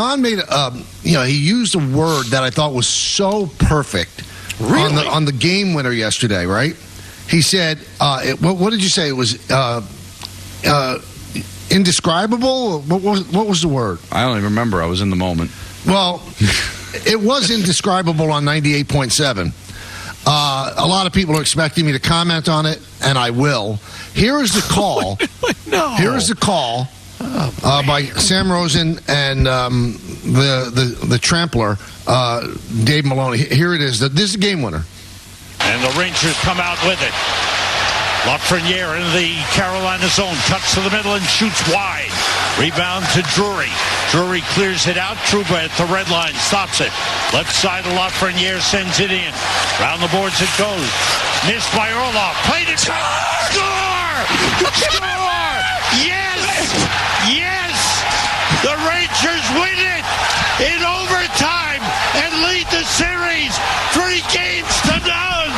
Don made he used a word that I thought was so perfect on the game winner yesterday, right? He said, what did you say? It was indescribable? What was the word? I don't even remember. I was in the moment. Well, it was indescribable on 98.7. A lot of people are expecting me to comment on it, and I will. Here is the call. No. Here is the call by Sam Rosen and the trampler, Dave Maloney. Here it is. This is the game winner. And the Rangers come out with it. Lafreniere in the Carolina zone, cuts to the middle and shoots wide. Rebound to Drury. Drury clears it out. Trouba at the red line stops it. Left side of Lafreniere sends it in. Round the boards it goes. Missed by Orlov. Played it. Score! Score! Yes! Yes! The Rangers win it in overtime and lead the series 3 games to none.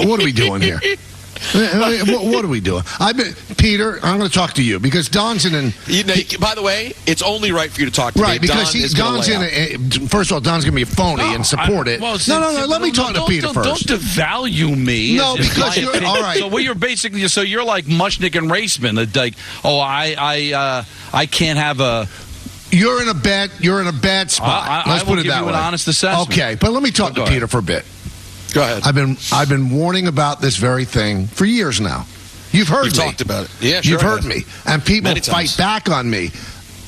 What are we doing here? What are we doing? Peter, I'm going to talk to you because Don's in an... by the way, it's only right for you to talk to me. Right, because Don's in first of all, Don's going to be a phony and support it. Well, no, let me talk to Peter first. Don't devalue me. No, because you're... All right. So you're basically... So you're like Mushnick and Raceman. Like, I can't have a... You're in a bad spot. Let's put it that way. I will give you an honest assessment. Okay, but let me talk to Peter for a bit. Go ahead. I've been warning about this very thing for years now. You've heard me. You've talked about it. Yeah, sure. You've heard me. And people fight back on me.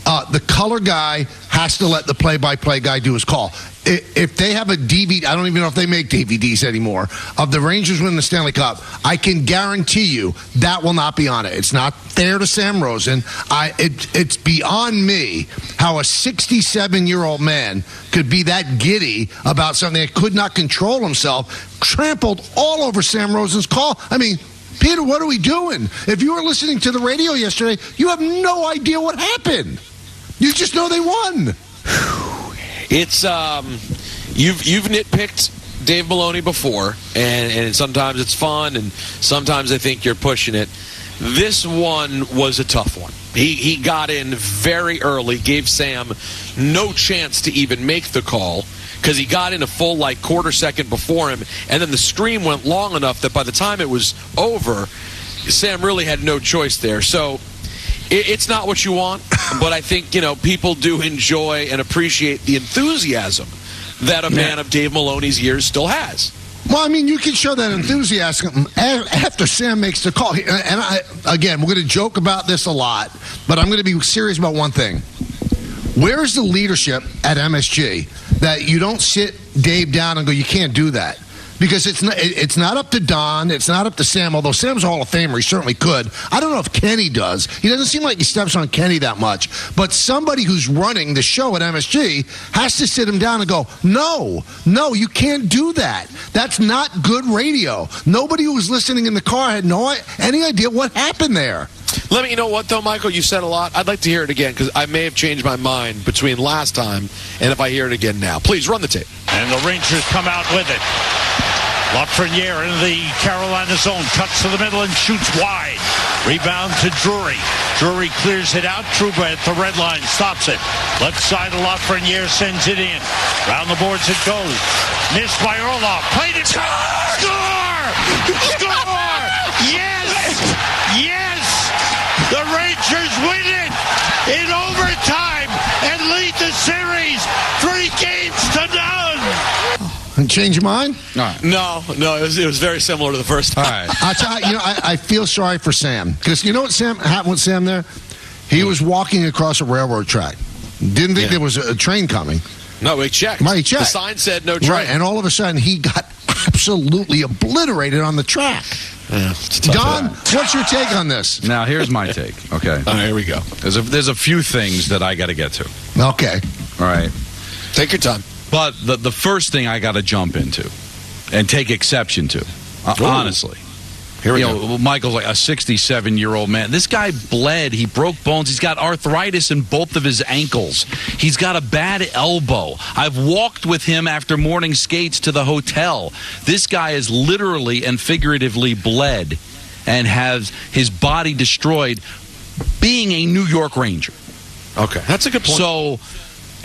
The color guy has to let the play-by-play guy do his call. If they have a DVD, I don't even know if they make DVDs anymore, of the Rangers winning the Stanley Cup, I can guarantee you that will not be on it. It's not fair to Sam Rosen. It's beyond me how a 67-year-old man could be that giddy about something that could not control himself, trampled all over Sam Rosen's call. I mean, Peter, what are we doing? If you were listening to the radio yesterday, you have no idea what happened. You just know they won. It's you've nitpicked Dave Maloney before, and sometimes it's fun, and sometimes I think you're pushing it. This one was a tough one. He got in very early, gave Sam no chance to even make the call because he got in a full quarter second before him, and then the scream went long enough that by the time it was over, Sam really had no choice there. So it's not what you want, but I think, people do enjoy and appreciate the enthusiasm that a man of Dave Maloney's years still has. Well, I mean, you can show that enthusiasm after Sam makes the call. And again, we're going to joke about this a lot, but I'm going to be serious about one thing. Where is the leadership at MSG that you don't sit Dave down and go, you can't do that? Because it's not up to Don, it's not up to Sam, although Sam's a Hall of Famer, he certainly could. I don't know if Kenny does. He doesn't seem like he steps on Kenny that much. But somebody who's running the show at MSG has to sit him down and go, no, you can't do that. That's not good radio. Nobody who was listening in the car had any idea what happened there. Let me, you know what, though, Michael? You said a lot. I'd like to hear it again because I may have changed my mind between last time and if I hear it again now. Please, run the tape. And the Rangers come out with it. Lafreniere in the Carolina zone, cuts to the middle and shoots wide. Rebound to Drury. Drury clears it out. Trouba at the red line stops it. Left side of Lafreniere sends it in. Round the boards it goes. Missed by Orlov. Played it. Score! Score! Yes! Yes! The Rangers win it in overtime and lead the series 3 games to none. Change your mind? No, it was very similar to the first time. All right. I feel sorry for Sam because you know what happened with Sam there? He was walking across a railroad track. Didn't think there was a train coming. No, he checked. Right, he checked. The sign said no train. Right, and all of a sudden he got absolutely obliterated on the track. Yeah, Don, what's your take on this? Now, here's my take, okay? All right, here we go. There's a few things that I got to get to. Okay. All right. Take your time. But the first thing I got to jump into and take exception to, honestly. Here we go. Michael's like a 67-year-old man. This guy bled. He broke bones. He's got arthritis in both of his ankles. He's got a bad elbow. I've walked with him after morning skates to the hotel. This guy is literally and figuratively bled. and has his body destroyed being a New York Ranger. Okay, that's a good point. So,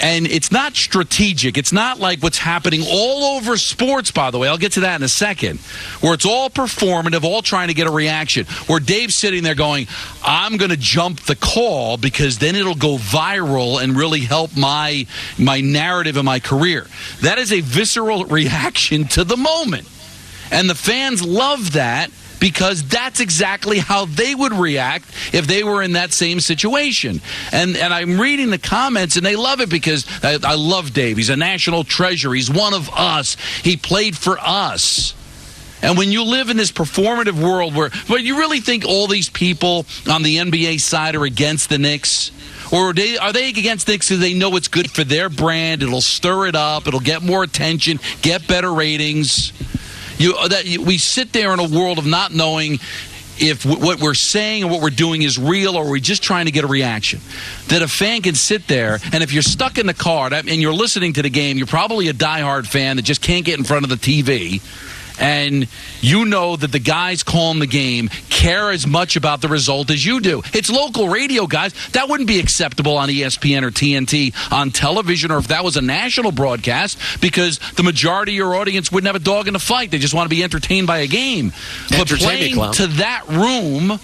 and it's not strategic. It's not like what's happening all over sports, by the way. I'll get to that in a second, where it's all performative, all trying to get a reaction, where Dave's sitting there going, I'm going to jump the call because then it'll go viral and really help my narrative and my career. That is a visceral reaction to the moment. And the fans love that, because that's exactly how they would react if they were in that same situation. And I'm reading the comments, and they love it because I love Dave. He's a national treasure. He's one of us. He played for us. And when you live in this performative world but you really think all these people on the NBA side are against the Knicks? Or are they against Knicks because they know it's good for their brand, it'll stir it up, it'll get more attention, get better ratings? We sit there in a world of not knowing if what we're saying and what we're doing is real, or are we just trying to get a reaction. That a fan can sit there, and if you're stuck in the car and you're listening to the game, you're probably a diehard fan that just can't get in front of the TV. And you know that the guys calling the game care as much about the result as you do. It's local radio, guys. That wouldn't be acceptable on ESPN or TNT on television, or if that was a national broadcast, because the majority of your audience wouldn't have a dog in the fight. They just want to be entertained by a game. But playing to that room,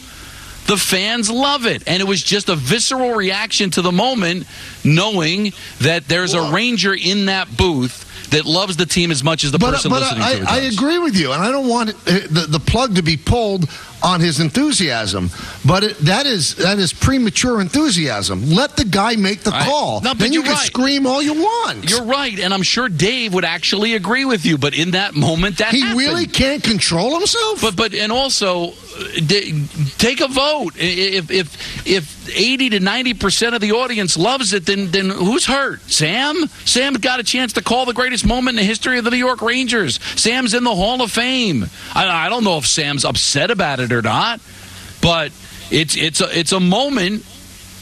the fans love it. And it was just a visceral reaction to the moment, knowing that there's a Ranger in that booth that loves the team as much as the person listening to it does. I agree with you, and I don't want the plug to be pulled on his enthusiasm, but that is premature enthusiasm. Let the guy make the call. No, then you can scream all you want. You're right, and I'm sure Dave would actually agree with you, but in that moment, that happened. He really can't control himself? But also, take a vote. If 80 to 90% of the audience loves it, then who's hurt? Sam? Sam got a chance to call the greatest moment in the history of the New York Rangers. Sam's in the Hall of Fame. I don't know if Sam's upset about it or not, but it's a moment,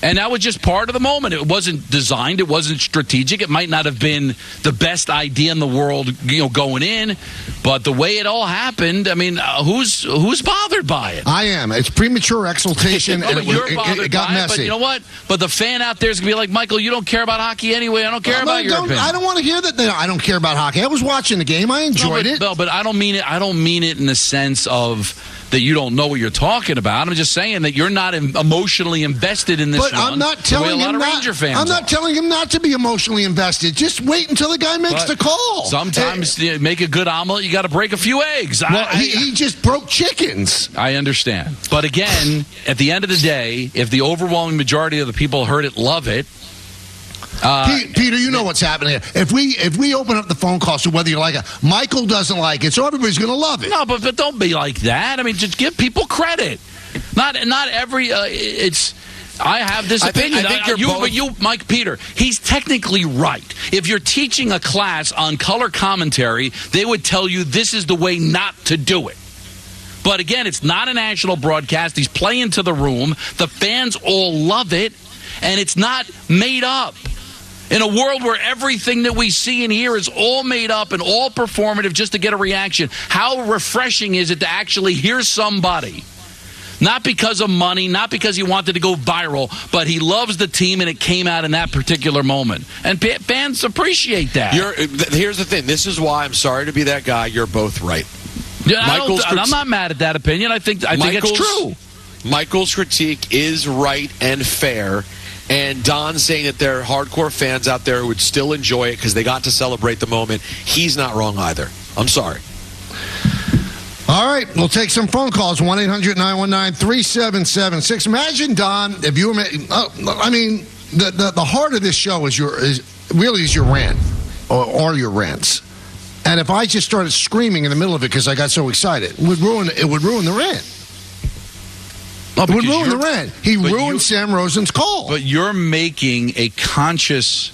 and that was just part of the moment. It wasn't designed. It wasn't strategic. It might not have been the best idea in the world, going in, but the way it all happened, I mean, who's bothered by it? I am. It's premature exultation, and it got messy. But you know what? But the fan out there is going to be like, Michael, you don't care about hockey anyway. I don't care about your opinion. I don't want to hear that. I don't care about hockey. I was watching the game. I enjoyed it. No, but I don't mean it. I don't mean it in the sense of that you don't know what you're talking about. I'm just saying that you're not emotionally invested in this. But I'm not telling him I'm not telling him not to be emotionally invested. Just wait until the guy makes the call. Sometimes you make a good omelet, you got to break a few eggs. Well, he just broke chickens. I understand. But again, at the end of the day, if the overwhelming majority of the people heard it, love it. Peter, you know what's happening here. If we open up the phone calls to whether you like it, Michael doesn't like it, so everybody's going to love it. No, but don't be like that. I mean, just give people credit. Not every. I have this opinion. I think Mike Peter, he's technically right. If you're teaching a class on color commentary, they would tell you this is the way not to do it. But again, it's not a national broadcast. He's playing to the room. The fans all love it, and it's not made up. In a world where everything that we see and hear is all made up and all performative just to get a reaction, how refreshing is it to actually hear somebody, not because of money, not because he wanted to go viral, but he loves the team and it came out in that particular moment. And fans appreciate that. Here's the thing. This is why I'm sorry to be that guy. You're both right. Yeah, I'm not mad at that opinion. I think it's true. Michael's critique is right and fair. And Don's saying that there are hardcore fans out there who would still enjoy it because they got to celebrate the moment. He's not wrong either. I'm sorry. All right, we'll take some phone calls. 1-800-919-3776. Imagine, Don, if you were... the heart of this show is your rant or your rants. And if I just started screaming in the middle of it because I got so excited, it would ruin the rant. It would ruin the rant. He ruined Sam Rosen's call. But you're making a conscious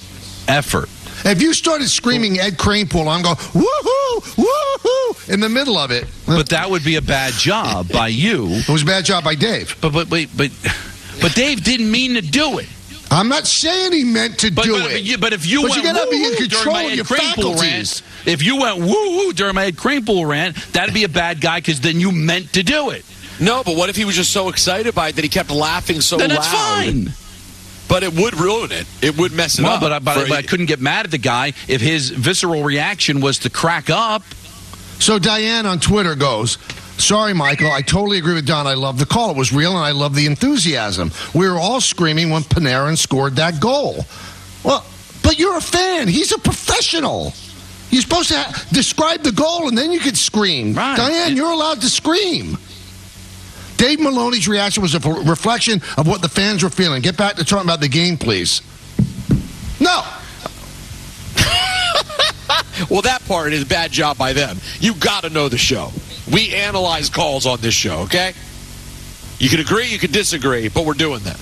effort. If you started screaming Ed Kranepool, I'm going, woohoo, woohoo, in the middle of it. But that would be a bad job by you. It was a bad job by Dave. But Dave didn't mean to do it. I'm not saying he meant to do it. But if you went woo-hoo during my Ed Kranepool rant, if you went woo-hoo during my Ed Kranepool rant, that'd be a bad guy because then you meant to do it. No, but what if he was just so excited by it that he kept laughing so Then loud? that's fine. But it would ruin it. It would mess it up. But I couldn't get mad at the guy if his visceral reaction was to crack up. So Diane on Twitter goes, sorry, Michael, I totally agree with Don. I love the call. It was real, and I love the enthusiasm. We were all screaming when Panarin scored that goal. Well, but you're a fan. He's a professional. You're supposed to describe the goal, and then you could scream. Right. Diane, you're allowed to scream. Dave Maloney's reaction was a reflection of what the fans were feeling. Get back to talking about the game, please. No. Well, that part is a bad job by them. You got to know the show. We analyze calls on this show, okay? You can agree, you can disagree, but we're doing that.